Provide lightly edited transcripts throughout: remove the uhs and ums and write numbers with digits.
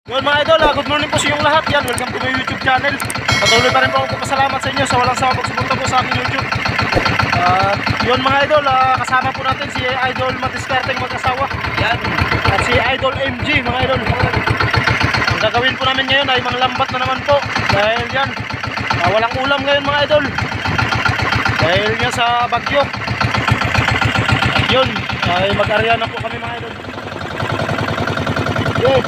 Yun mga idol, good morning po sa inyong lahat. Yan, welcome to my YouTube channel. Patuloy pa rin po ako pasalamat sa inyo sa walang sawang pagsuporta po sa aking YouTube. Yun mga idol, kasama po natin si Idol Matiskarteng mag-asawa. Yan. At si Idol MG mga idol. Ang gagawin po namin ngayon ay manglambat na naman po. Dahil yan, walang ulam ngayon mga idol. Dahil nga sa bagyo. At yun, ay mag-arya na po kami mga idol. Okay.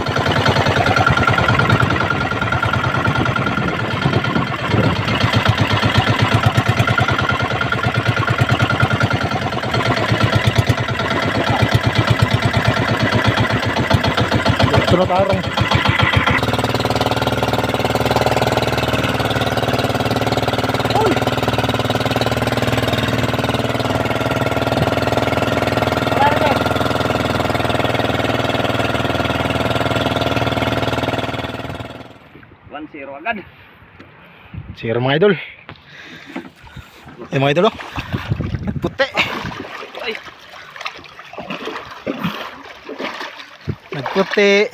Sunod arong. Oy. Wala na. 1-0 agad. 0 mga idol. Mga idol oh. Puti. Ay. Nagputi.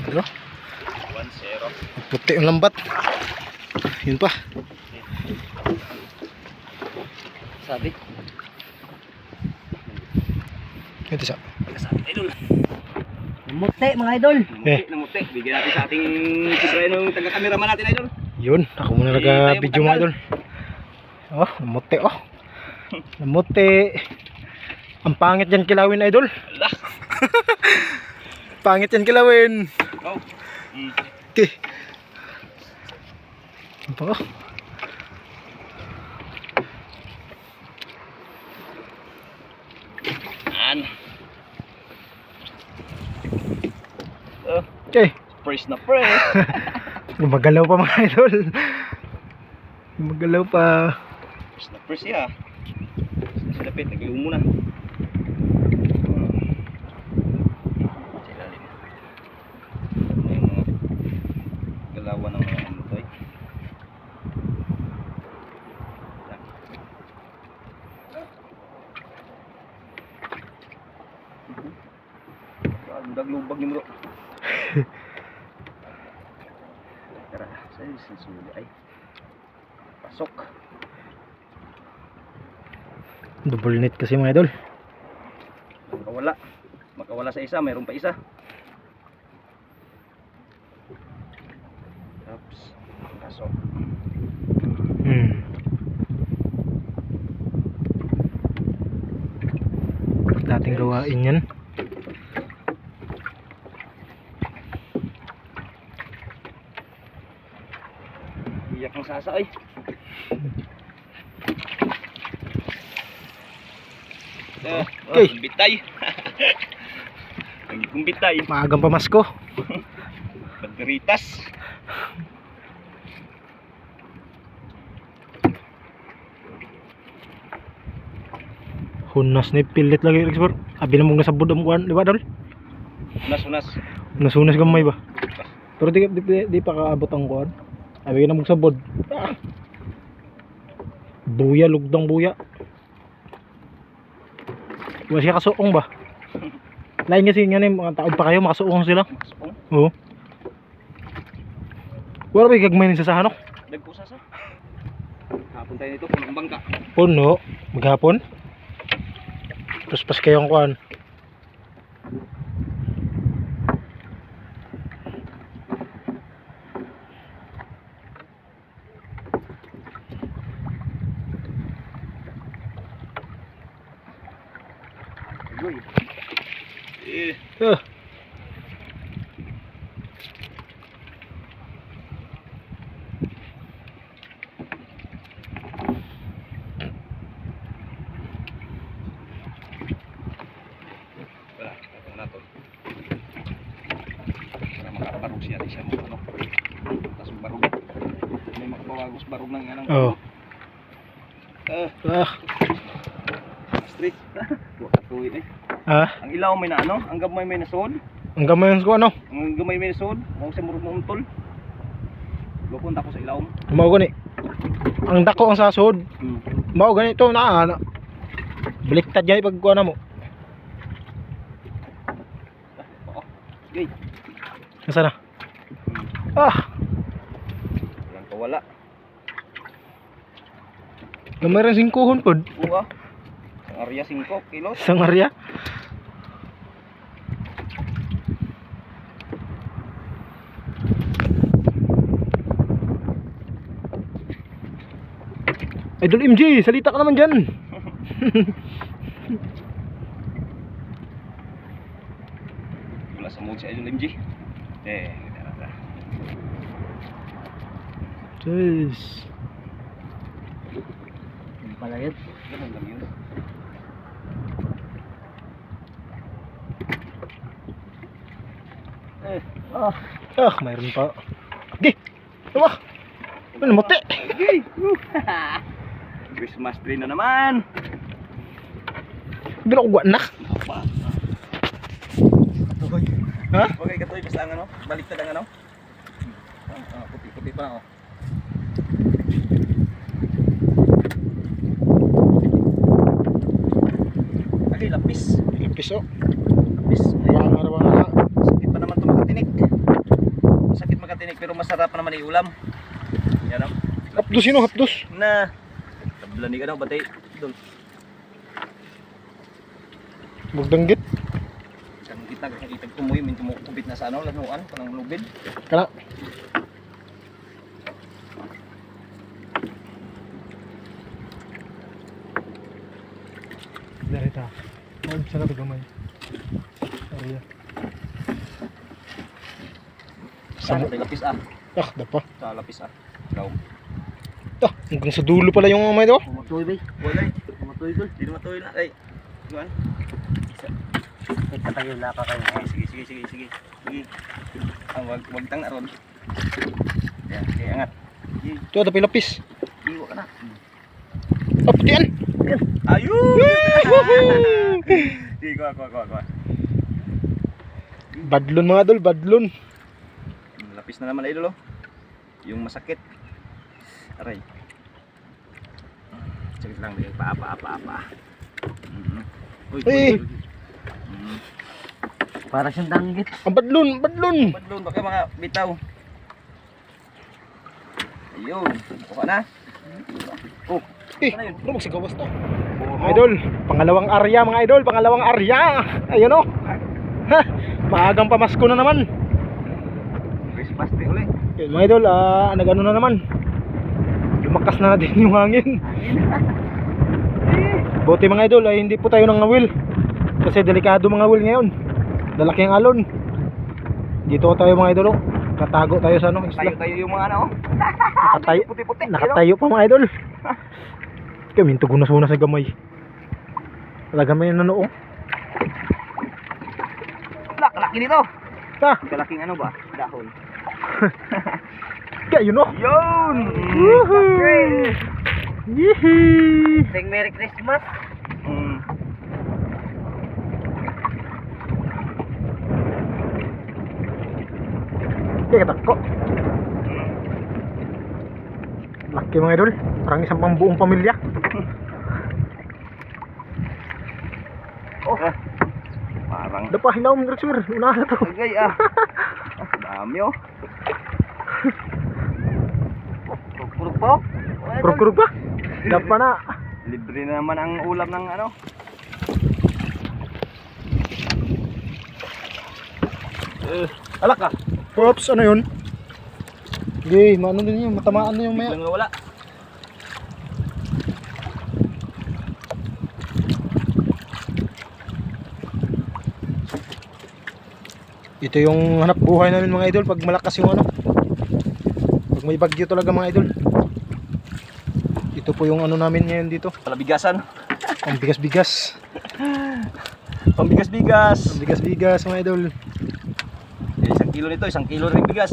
Ano? 1-0. Nagputi yung lambat. Yun pa. Sabi. Ito siya. Sabi idol. Muti mga idol. Namuti. Bigyan natin sa ating sibrayan ng taga-cameraman natin idol. Yun, ako muna nag-video mga idol. Oh, namuti oh. Namuti. Ang pangit yan kilawin idol. Ala. Pangit yan kilawin. Oh. Okay. Ano pa oh? An. Okay. Fresh na fresh. Gumagalaw pa mga idol. Gumagalaw pa. Fresh na fresh ya. Silapit, nag-ium muna. Sa ilalim. Ano yung mga galawan ng mga ano to eh. Daglubag ni bro. Tara, sa'yo sisuli ay pasok. Double net kasi mga idol. Makawala sa isa, mayroon pa isa. Oops, pasok. Dating gawain yan. Iyak ng sasa ay. Okay. Bitay. Ang bitay. Maagang pamasko. Pagkaritas. Hunas ni pilit lagi expert. Abi na mong nasabod ang kuan, di ba dol? Unas. Nasunas gamay ba? Pero di pa kaabot ang kuan. Abi na mong sabod. Ah. Buya, lugdang buya. Wala siya kasuong ba? Lain kasi nga mga taon pa kayo, makasuong sila. Masukong. Oo. Wala ba gagmay sa sahanok? Dagko sasa. Hapon tayo nito, punong bangka. Puno, maghapon. Tapos pas kayong kuan. Ah. Wala, ito na to. Para makabarog siya, di siya mo ano. Tapos barog. May makabawagos barog ng anong. Oh. Ah. Street. Dua katuwi eh. Ah. Ang ilaw may na ano, ang gamay may nasod. Ang gamay ko ano? Ang gamay may nasod, mo sa murug mo untol. Lupunta ko sa ilaw. Tumaw ko ni. Ang dako ang sasod. Hmm. Mao ganito na. Baliktad yan pag kuha na mo. Okay. Nasaan na? Ah, Walang kawala. gamay rin singkuhon pod. Uwa. Ang area 5 kilos. Isang area. Idol MJ, salita ka naman dyan. Wala sa mood si Idol MG. Kita na. Jeez. Yung pala yun. Ganun lang yun. Oh. Ah, mayroon pa. Gi. Diba? Ano mote? Okay. Christmas tree na naman. Bila ko na. Apa? Ha? Okay, katoy basta ang ano, baliktad ang ano. Puti-puti pa lang oh. Okay, lapis. Piso. Lapis. Wala. Sakit pa naman ito makatinik. Sakit makatinik pero masarap pa naman iulam. Yan o. Hapdos yun, hapdos. Na. Tablani ka daw, batay. Doon. Magdanggit. Saan kitag kumoy, minto mo kubit na sa ano, lanuan, panang lubid. Kana. Dari ta. Mag sana to gamay. Area. Saan tayo lapis ah. Ah, dapa. Sa lapis ah. Daw. Ah, hanggang sa dulo pala yung may do. Pumatuloy ba? Walay. Pumatuloy doon. Di naman tuloy na. Ay. Guan. Kita tayo laka kayo. Sige. Sige. Wag tang na ron. Yan, kaya angat. Sige, Ito ada pilapis. iwa ka na. Ah, putian. Ayun! Sige, kuha. Badlon mga idol, badlon. Lapis na naman idol oh. Yung masakit. Aray. Sakit lang din. Pa. Uy. Eh. Para siyang danggit. Ang badlon. Badlon, baka mga bitaw. Ayun. Kuha na. Oh. Eh, Ano yun? ano magsigawas to? Idol, pangalawang area mga idol, pangalawang area. Ayun o. Ha, maagang pamasko na naman. Christmas tree ulit. Ayun mga idol, nagano na naman. Lumakas na din yung hangin. Buti mga idol, ay hindi po tayo nangawil. Kasi delikado mga awil ngayon. Lalaki ang alon. Dito tayo mga idol, oh. Katago tayo sa ano, isla. Tayo yung mga ano oh. Nakatayo, Puti-puti. nakatayo pa mga idol. Kaya minto gunas-unas sa gamay. Wala gamay na noo. Kalaki nito. Ah, Kalaking ano ba? Dahon. kaya yun o. Yun! Woohoo! Yehey! Sing Merry Christmas. Mm. Kaya katako. Laki mga idol. Parang isang pambuong pamilya. Oh. Parang Dapa hilaw mga dresswear. Unahan na to. tagay ah. Dami oh. Purog po. Kurug-kurug pa. Dapa na. Libre na naman ang ulam ng ano. Alak ka. Pops, ano yun? Sige, maano din yun. Matamaan na yung maya. Biglang wala. Ito yung hanap buhay namin mga idol pag malakas yung ano. Pag may bagyo talaga mga idol. Ito po yung ano namin ngayon dito. Palabigasan. Ang bigas-bigas. Pambigas-bigas. Ang bigas-bigas mga idol. Isang kilo nito, 1 kilo rin bigas.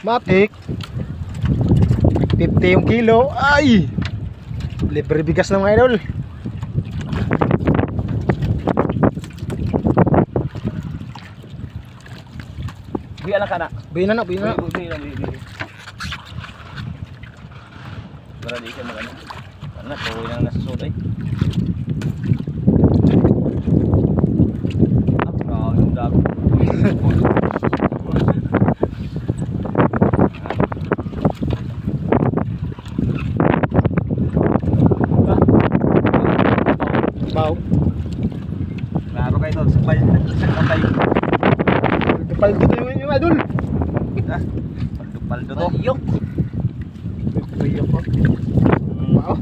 Matik. 50 yung kilo. Ay! Libre bigas na mga idol. Buya lang ka na. Buhay na na, buhay na na. Buya lang. Para di ka mag-ano. Ano na, tuloy na nasa soda eh. Ah, yung dago. Baw. Klaro kayo doon, sabay, sabay. Kapal dito yung idol. Ah, paldo-paldo to. Yok. Tuyok ko. Baw.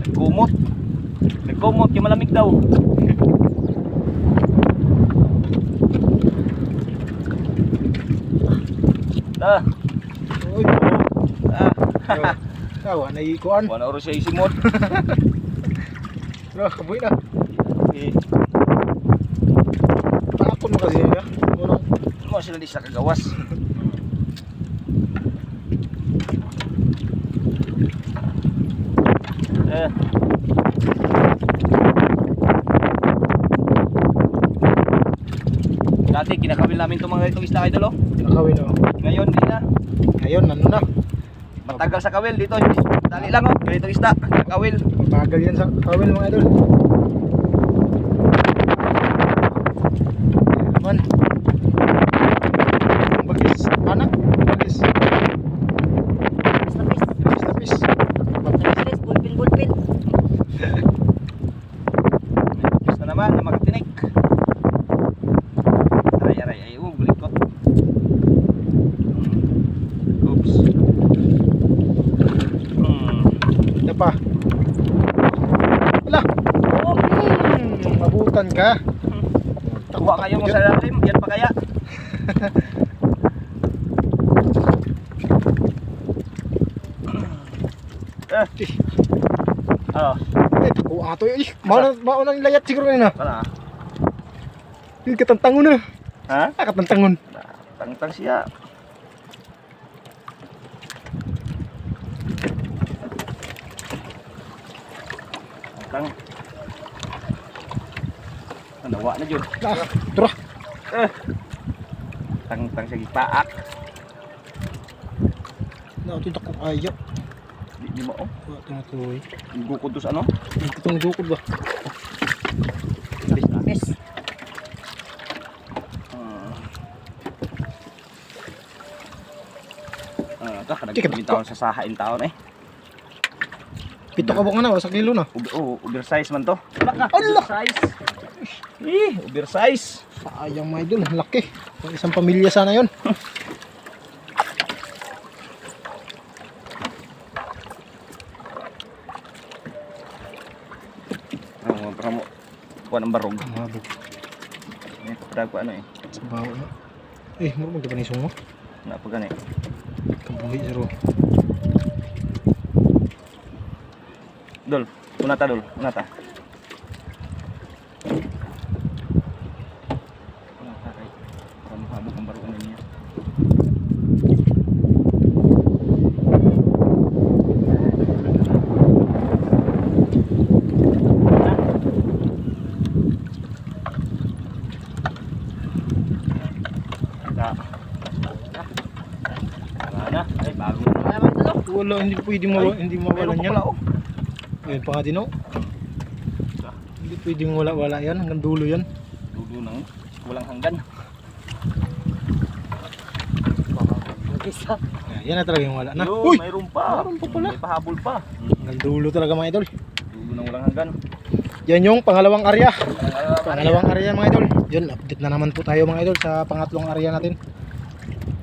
Nagkumot. Nagkumot, yung malamig daw. Ah, Uy. ah. Kawa na ikuan. Wala oras siya isimod. Bro, kaboy na. Eh, Takon mo kasi ya. Ano? mo sila di sa kagawas. Eh. Dati kinakawil namin itong mga ganitong isda idol oh. Kinakawin na. Ngayon di na. Ngayon, ano na? Matagal sa kawil dito. Dali lang oh, ganitong isda. Kawil. Bagal yan sa kawil mga idol. Ayan naman. Bagis. Anak. Bagis. Tapis, Tapis. tapis, bulpin, bulpin. Tapos na naman na magtinik. Aray aray ay bulikot. Oops. Ito pa. Wala. Mabutan ka. Kuha kayo mo sa lalim, yan pa kaya. Oh, Tako ato yun. Mauna yung layat siguro kanina. wala. Yung katantangon na. Ha? Katantangon. Tangtang siya. Tangtang. Nawa na jud. Tara. Tangtang siya gipaak. Nautin ako ayaw. Di mo oh. Ito na ito eh. Gukod to sa ano? Itong dukod ba? Bis na. Tapis. Ito, nagpagin taon sa sahain taon eh. Pito ka ba nga na? Sa kilo na. Oversize man to. Allah! Oversize. Oversize. Sayang mga idol. Laki. Pang isang pamilya sana yon. Para mo kuha ng barog. Mabog. Eh, dago ano eh. Sa bawa na. Eh, muro magkapanisong mo. Napagan eh. Kabuhi zero. Dol, unata dol, unata. Unata kay. Kamu habog ang barog niya. Na. Ay, bago. Wala, hindi pwede hindi mawalan yan. Ayun pa nga din oh. Hindi pwedeng wala yan. Hanggang dulo yan. Dulo nang walang hanggan. Isa. Yan na talaga yung wala na. Yo, Uy! mayroon pa. Mayroon pa pala. May pahabol pa. Hanggang dulo talaga mga idol. Dulo nang walang hanggan. Yan yung pangalawang area. Pangalawang area mga idol. Yun, update na naman po tayo mga idol sa pangatlong area natin.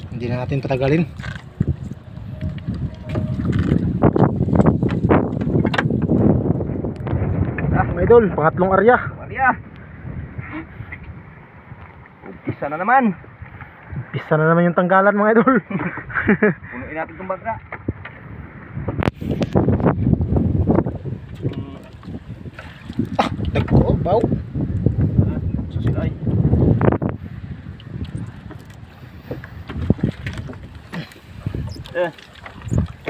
Hindi na natin patagalin. Mga idol, pangatlong area. Maria. Umpisa na naman. Pisa na naman yung tanggalan mga idol. Punuin natin itong baga. Nagko, baw. Susilay.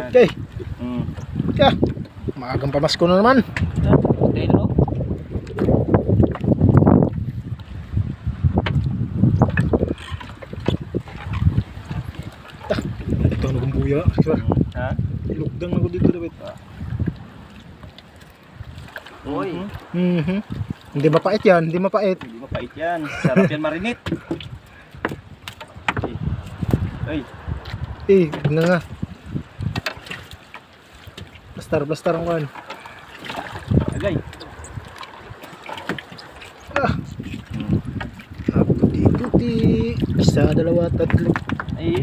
Okay. Hmm. Kaya, maagang pamasko na naman. Okay, no? Buya, sir. Ha? Ilugdang ako dito, David. Uy, Hindi mapait yan, hindi mapait. hindi mapait yan. Sarap yan marinate. Ay, Nga. Blastar ang kuhan. agay. Puti-puti. Isa, dalawa, tatlo. Ay.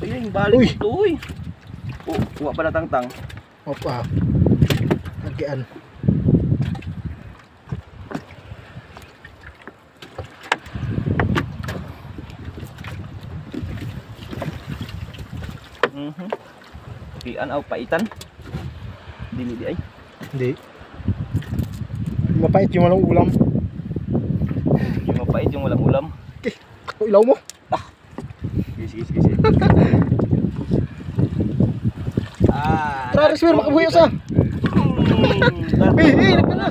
Ayun, balik Uy. ito, uy. Oh, kuha pa na tangtang. Opa. Agian. Pian au paitan. Dili di ay. Hindi. Mapait yung walang ulam. Yung mapait yung walang ulam. O, ilaw mo. Sige. Tara, Reswer, makabuhay sa. Nagka na.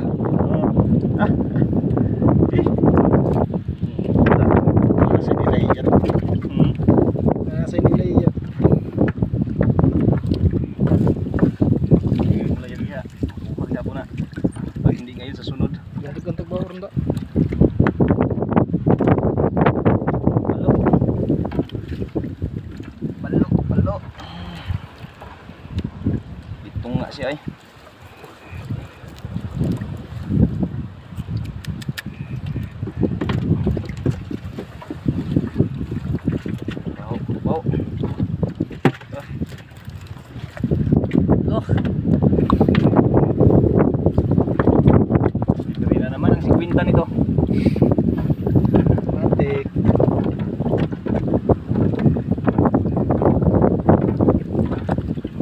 Nasa nila yan. Nasa nila yan. Magsa po na. Pag hindi ngayon sa sunod. Yan, gantag bawar na. Balo. Itong nga siya ay. Wow. Ito na naman ang 50 nito. Matik.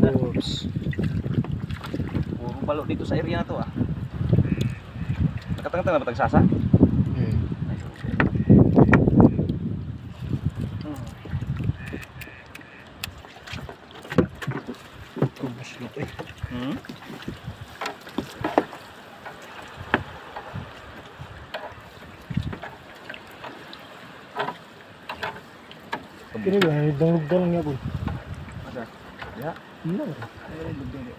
Oops. Puro balo dito sa area na to ah. Nakatangtang na ba tagsasa? Ay, okay. Kubos na ito eh. Kini ba, hidang-hidang lang yapon. Masa? Ya. Ano? Eh, lugdong di.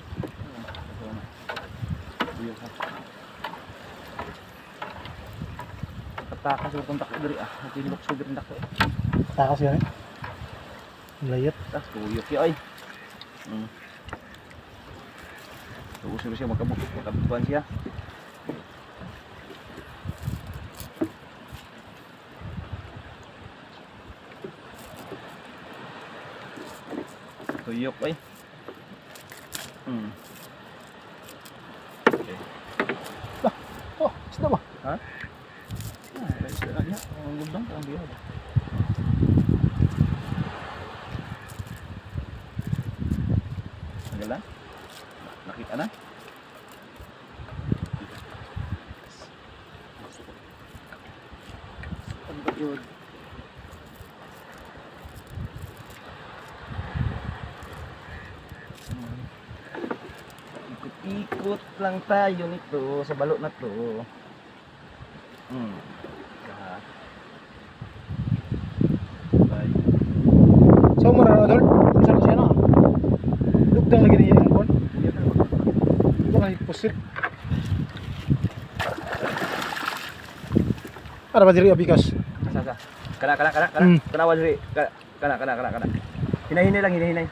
Takas yung kontak ko diri ah. Natinlok sa diri nako. Takas yan eh. Layat. Tas tuyok ya ay. Terus siya makabukuan siya. Tuyok ay. Okay. Oh, isda ba? Ha? Isda niya. Ang lubang ang biya. Nagalan? Nakita na? Ano ba yun? Ikot-ikot lang tayo nito sa balot na to. Bye. So, marano doon? Saan siya na? Lugdang lagi niya yung buwan. Ito kahit pusit. Ano ba diri abikas? Sasa. Kana. Kana wajri. Kana. Hinahinay lang, hinahinay.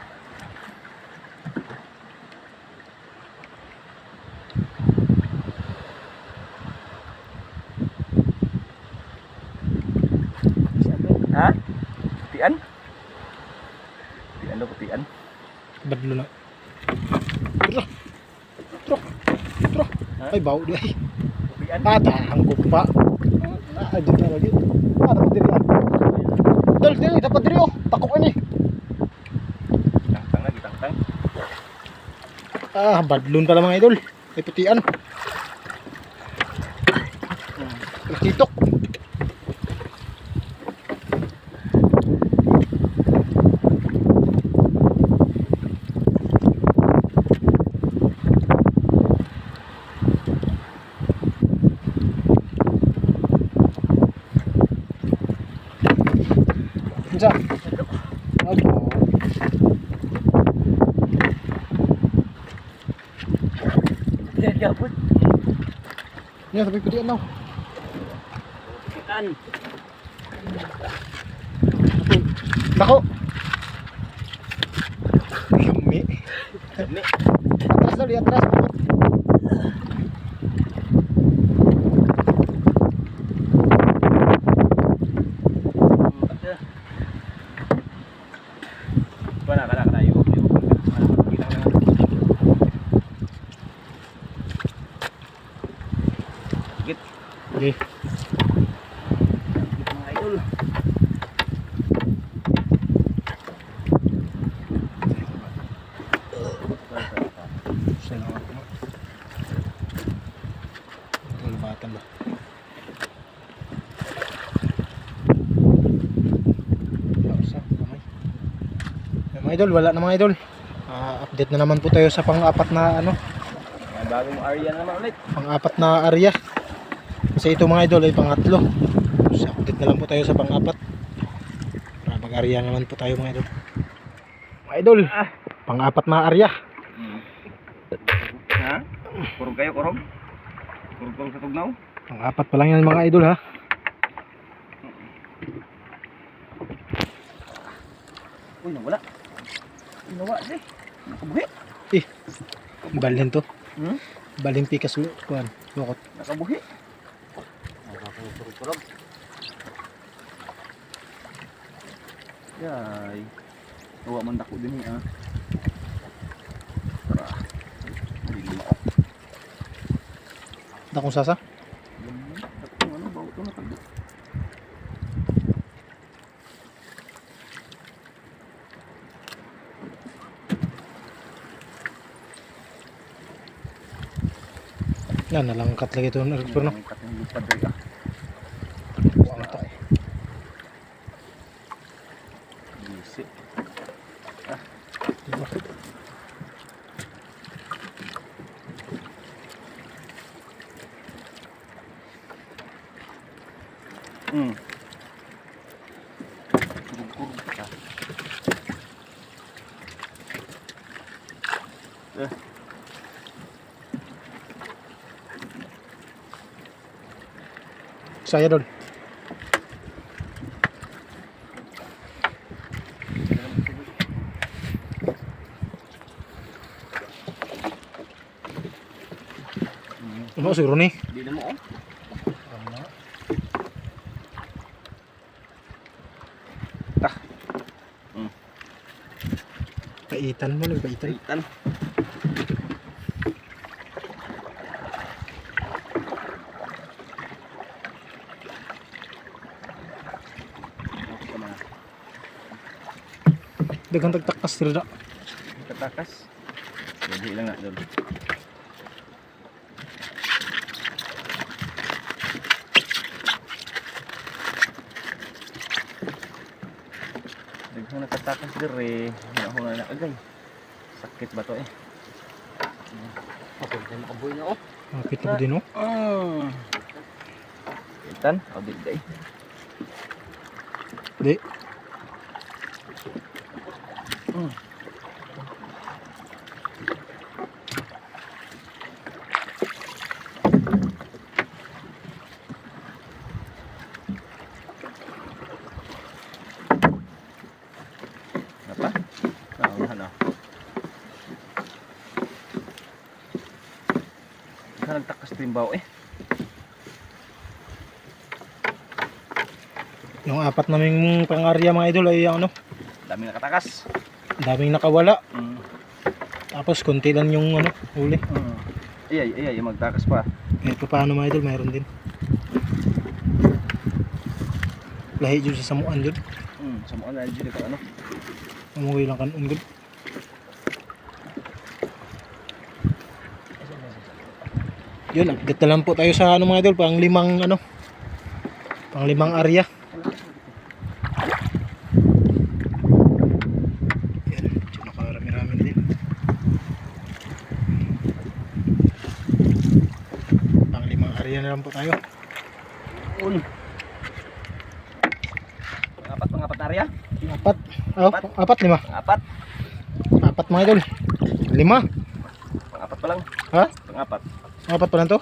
Ha? Putian? Putian daw, putian. Badlo na. Tro. Ay, bau di ay. Putian? Ang kupa. Dito na lagi. Dapat diri ah. Dal, dapat diri oh. Takok ini. Tangtang lagi, tangtang. Badlon pala mga idol. Ay putian. Lakitok. Isa. Opo. Yan gabon. Yan, sabi ko di ano. Ikan. Nako. Kami. Dami. Atras dali, atras. Kana yuk. Kita na. Git. Okay. Mga idol. Salamat po. Tulbatan ba? Mga idol, wala na mga idol. Update na naman po tayo sa pang-apat na ano, Mga bagong area naman ulit. pang-apat na area. Kasi ito mga idol ay pangatlo. So, update na lang po tayo sa pang-apat. Para mag-area naman po tayo mga idol. Mga idol, pang-apat na area. Ha? Kurog kayo, kurog? Kurog sa tugnaw? Pang-apat pa lang yan mga idol ha. Uy, nawala. Uy, nawala eh. Nakabuhi. Balhin to. Hmm? Balhin pikas kuan. Lukot. Nakabuhi. Nakapurog-purog. Yay. Nawa man dako din eh. Tara. Dili. Dakong sasa. Ano ba ito nakagbo? Yan, nalangkat lagi ito. Pero no. Ang katong lupad rin ah. Ano to? Bisi. Kurug-kurug ka. Saya doon. Ano siguro ni? Di na mo oh. Tah. Paitan mo lang, paitan. Itan. Dagang tagtakas tira. Katakas. Jadi lang na doon. Daghang nakatakas dire. Ako na nakagay. Sakit ba to eh? Ako din makabuhi na oh. Kapit mo din oh. Itan, audit day. Di. Apa? Unahan na. Saan nagtakas timbaw eh? Yung apat naming pang-area mga idol ay ano, Daming nakatakas. daming nakawala. Tapos konti lang yung ano, huli. Iya, magtakas pa. Kahit pa paano mga idol, mayroon din. Lahi dyan sa samuan dyan. Sa mga na ka ano? Umuwi lang kanon dyan. Yun, update na lang po tayo sa ano mga idol, pang limang ano, pang limang area. Yan, dyan nakarami-rami na din. Pang limang area na lang po tayo. Pangapat na rin. Arya? Apat. Oh, apat, lima. Pang-apat. Apat mga idol. Lima. Pang-apat pa lang. Ha? Pang-apat. Apat pa lang to?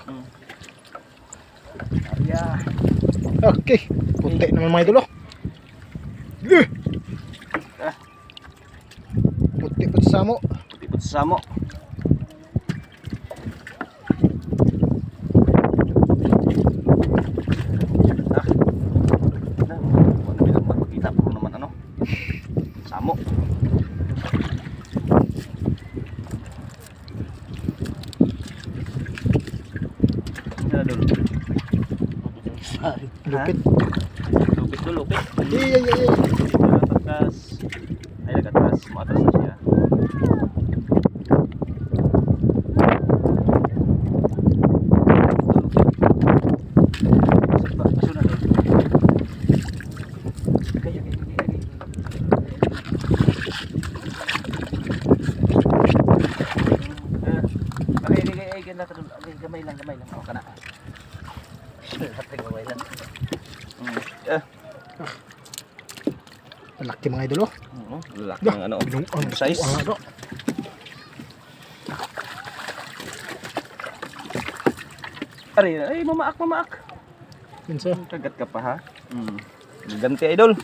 Arya. Okay. Puti naman mga idol oh. Eh! Ah. Puti pa sa mo. Pipot sa samo. Ano bilang magpakita po naman ano? Samo. Ano dul? Lupit. Lupit dul, lupit. Ay. Atas. Ay, nag-atas. Maatas na siya. Aso na dul. Ay, ganda ka dul. Ay, gamay lang. O, kana. Gamay lang. Laki mga idol oh. Laki ng ano. Binuang Size. ano. Ay, mamaak. Minsa. Kagat ka pa ha? Ganti idol.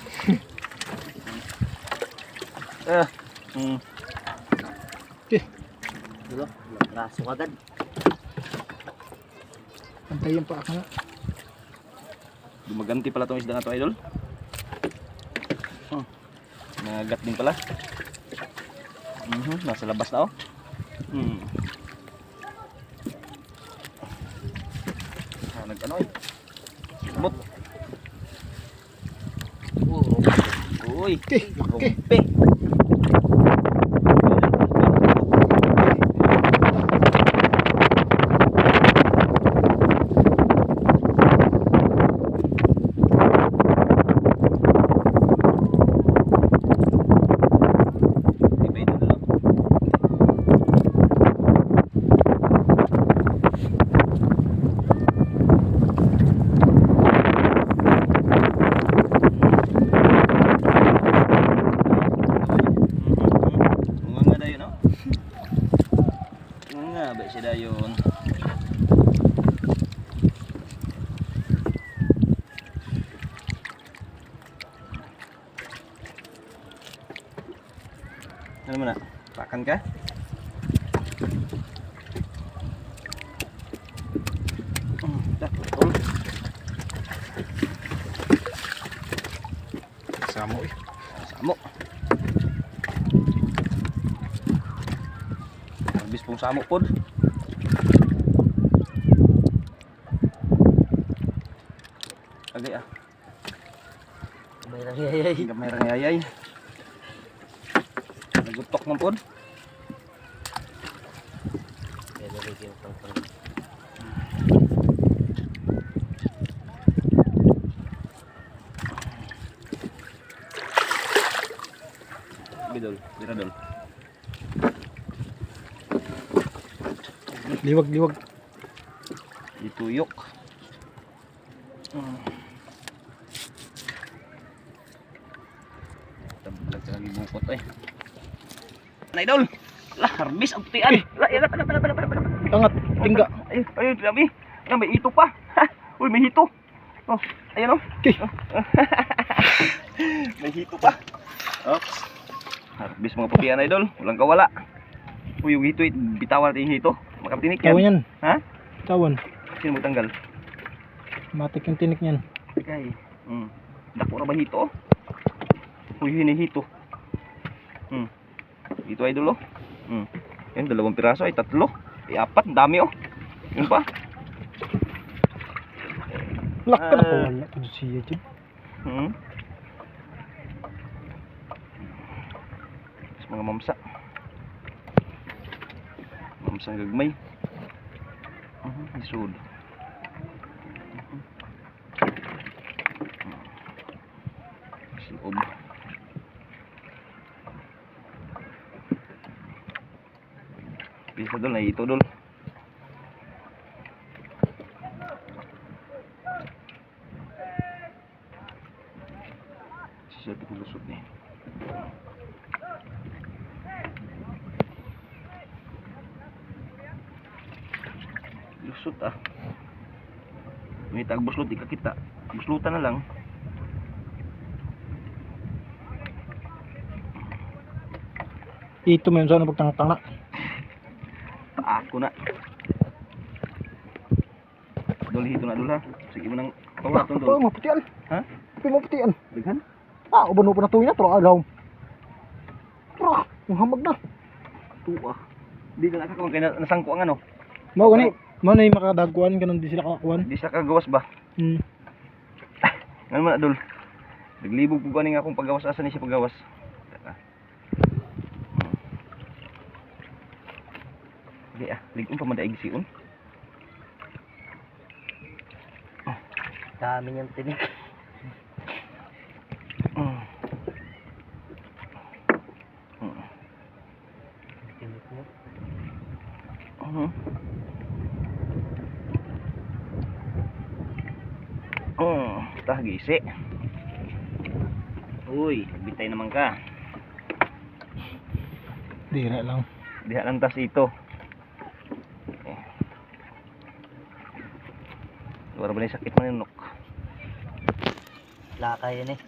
Dulo. Raso agad. Antayin pa ako nga. Gumaganti pala tong isda na to idol. Nagagat din pala. Nasa labas na oh. Nag-ano eh. Simot. Uy. Okay, laki. Kumpe. Iba ito na lang. Nga dayon oh. Nga ba siya dayon. Ano mo na? Pakan ka? Betul. Samo eh. Samo. Habis pong samo pod. Agay ah. Gamay lang yayay. Gamay rang yayay. Nagutok ng pod. Kaya nalagyan pang Bidol, dira dol. Liwag. Dituyok. Tablag sa lagi bukot eh. Nah, idol. Lah, harbis ang putian. Lah, yan pala. Angat, tingga. Ay, grabe. Yan, may hito pa. Uy, may hito. Oh, ayan oh. Okay. May hito pa. Oops. Harbis mga putian, idol. Walang kawala. Uy, yung hito, bitawan natin yung hito. Makatinik Tawan yan. yan. Ha? Tawan. Sino mo tanggal? Matik yung tinik niyan. Okay. Dako na ba hito? Uy, hinihito. Ito idol oh. Yan, 2 piraso ay 3. Ay 4, dami oh. Yun pa. Laki na kawala. Ano siya dyan? Mga mamsa. Mamsa gagmay. Isod. Siob. Bisa dol na ito dol. itong lusot ni. Lusot ah. May tag buslot, di ka kita. Buslutan na lang. Ito mo yun sana pagtanga-tanga. Ako na. Dol hito na dol ha. Sige mo nang pawaton Ito dol. mo putian. Ha? Ito mo putian. Daghan? Uban mo pa na tuwi na. Tro agaw. Yung hamag na. Tuwa. Di na nakakawang kaya nasangko ang ano. Mau gani. Mau na yung makadagkuhan. Ganun di sila kakakuhan. Di siya kagawas ba? Ano man na dol. Naglibog po ganing akong paggawas. Asa ni siya paggawas? Hindi ah. Ligong pa madaig siyon. Dami niyang tinik. Tinik mo. Tah gisi. Uy, bitay naman ka. Dira lang. Diha lang tas ito. Wala ba na yung sakit mo yung nok? Laka yan eh.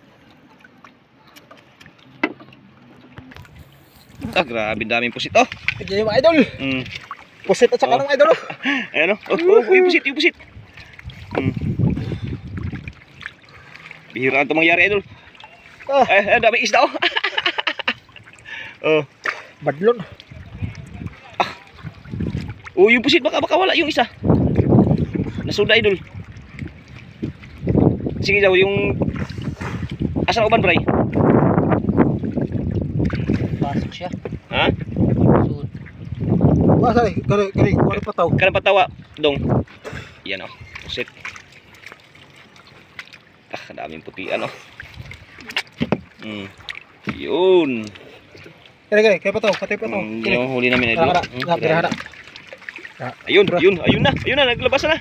Ah, grabe daming pusit. Oh! Ito yung idol. Pusit at saka ng idol. Ayan oh. Yung pusit, yung pusit. Bihiraan ito mangyari, idol. Dami isda oh. Oh. Badlon. Oh, yung pusit baka wala yung isa. Nasuda, idol. Sige daw, yung asang uban, bray? Pasok siya. Ha? Sud. Masay, kali, wala pa tao. Kanang patawa, dong. Yan oh, pusit. Daming puti, ano. Yun. Kali, kaya pa tao, patay pa tao. Yung huli namin, idol. Hara. Ayun, ayun na, naglabas na.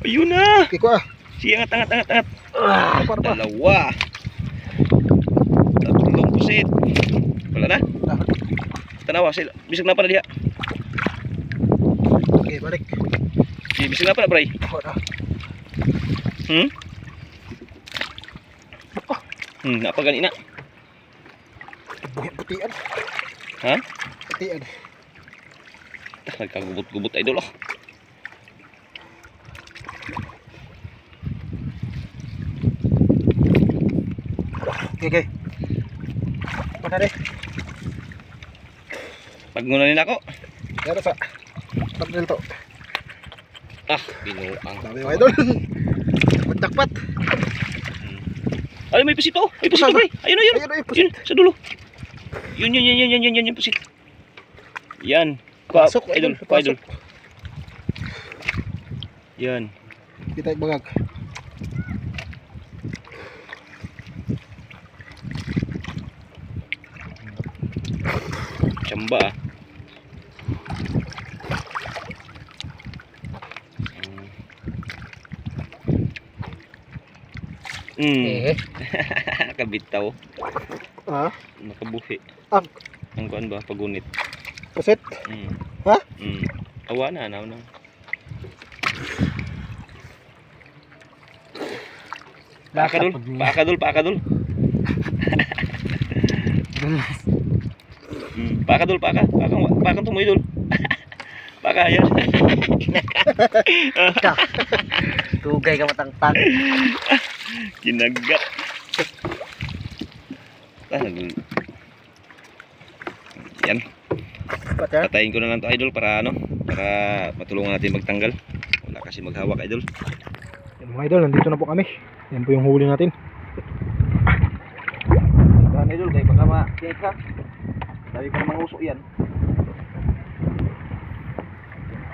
Ayun na. Kiko ah. Sige, angat. Para. Dalawa. Tatlong pusit. Wala na? Tanawa, bisag na pala diha. Okay, balik. Sige, bisag na pala, bray. Napagani na. Buhay putian. Ha? Putian. Nagkagubot-gubot, idol, oh. Okay. Mana deh? Paggunanin ako. Pero sa pagdil to. Binuang. Dami mga idol. Magtakpat. Ay, may pusit oh. May pusit, bray. Ayun. Yun, sa dulo. Yun, yung pusit. Yan. Pasok, idol. pasok. Yan. Kita bagag. Chamba ah. Nakabitaw. Nakabuhi. Ang kuan ba? Pagunit. Pusit. Ha? Awa na. Paakadol. Pakang tumoy dul. Paka yan. Tugay ka matangtang. Kinagat. Yan. Patayin ko na lang to, idol, para matulungan natin magtanggal. Wala kasi maghawak, idol. Yan mga idol, nandito na po kami. Yan po yung huli natin. Yan, idol, kaya baka ma-check ha. Dami pa namang uso yan.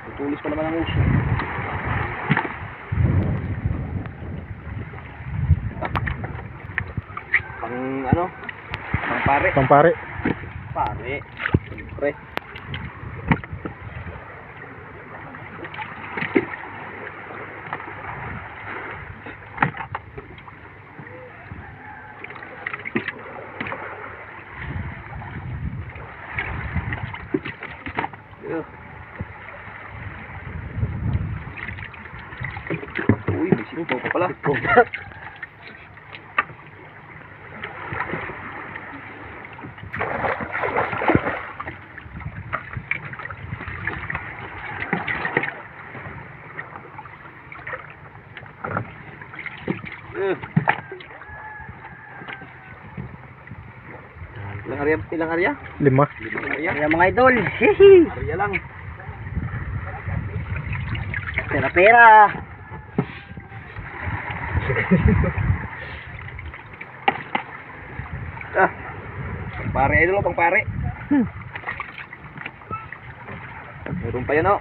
Tutulis pa naman ang uso. Pampare. Pare. Siyempre. pala. Ilang area? 5. 5 area? Kaya mga idol. Hihi. Area lang. Pera-pera. Pare idol, pang pare. Meron pa yan, oh.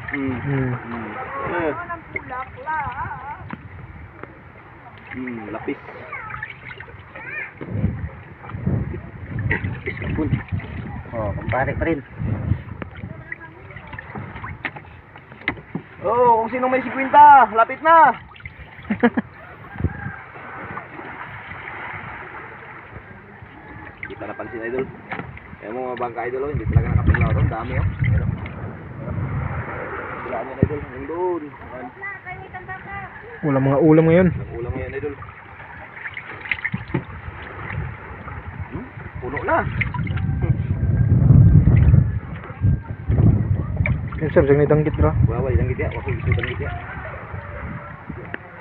Lapis. Iskapun. Oh, kumpare pa rin. Oh, kung sino may 50, lapit na. Hindi pa napansin, idol. Kaya mo mga bangka, idol, oh, hindi talaga nakapilaw ron. Dami, oh. Wala yan, idol. Hanggang doon. Wala mga ulam ngayon. Ulam mo yan, idol. Puno na. Yan sir, siyang nitanggit bro. Wawal, danggit ya. Wako gusto danggit ya.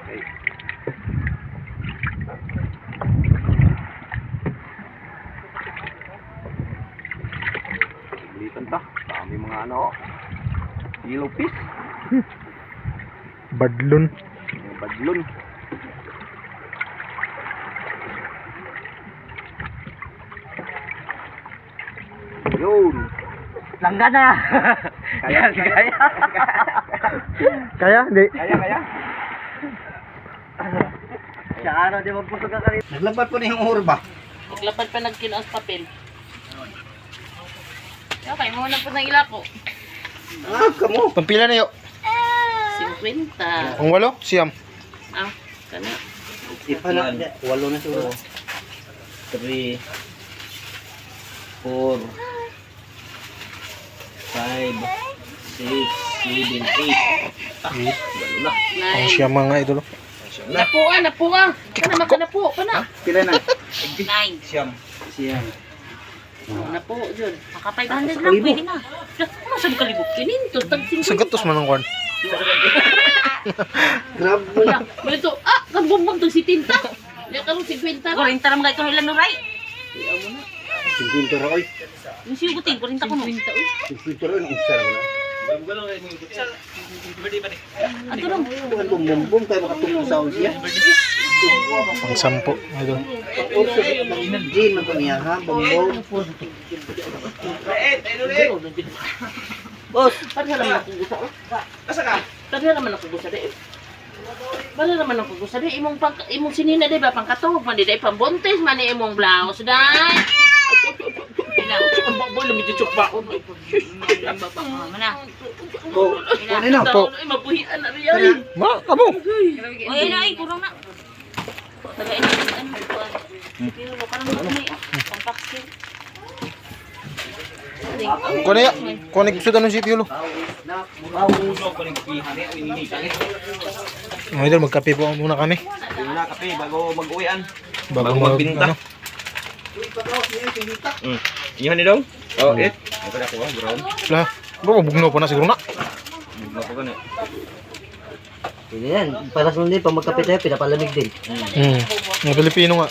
Okay. Ulitan ta. Dami mga ano, oh. Yellow fish. Badlon. Yung badlon. Yun. Langga na. Kaya. Kaya? Hindi. Kaya. Sa araw di magpuso ka karit. Naglabat po na yung urba. Maglapad pa nagkinaos papel. Okay, muna po ng ilako. Ah, kamo. Pampila na yun. 50. Ang 8? Siyam. Ah, kana. Ipa na. Walo na siguro. 3 4 5 6 7 8 Ang 9. siyam mga idol. Napuan. Kana makanapo pa na. Pila na? 9. Siyam. Napo jud. Maka 500 lang pwede na. Ano sa kalibot kininto tag 50. Sagatos man ang kwan. Grab mo Wala. Ito, kag bumbong tag 70. Ya karon 50. 40 ra mga ito ilan nuray. Iya mo na. 50 ra oy. Yung siyugutin 40 ko no. 50 ra ang usar mo na. Ato lang. Bukan bumbum tayo makatungkol sa siya. Pang 10 idol. Orso ng gin man niya ha, bumbum. Boss, padala naman ako gusa. Asa ka? Padala naman ako gusa di. Padala naman ako gusa di imong sinina di ba pangkatog man di pambontes man ni imong blouse dai. Ina, ang baboy lumit yung ba ko. Mana? Oh, Ina, po. mabuhian na riyan. Ma, kamo. Oy, na kurang na. Tagay na ano ko. Pero lo karang magmay pampaksin. Kuha na yan. Kuha na gusto tanong si Piolo. Mga idol, magkape po muna kami. na kape bago mag-uwian. Bago Bago magbinta. ano. Iyan ni dong? Oh, it. Ito na ko, brown. Lah, bro, bugno pa na siguro na. Bugno ko gani. Pwede yan. Para sa hindi, pag magkapit tayo, pinapalamig din. Mga Pilipino nga.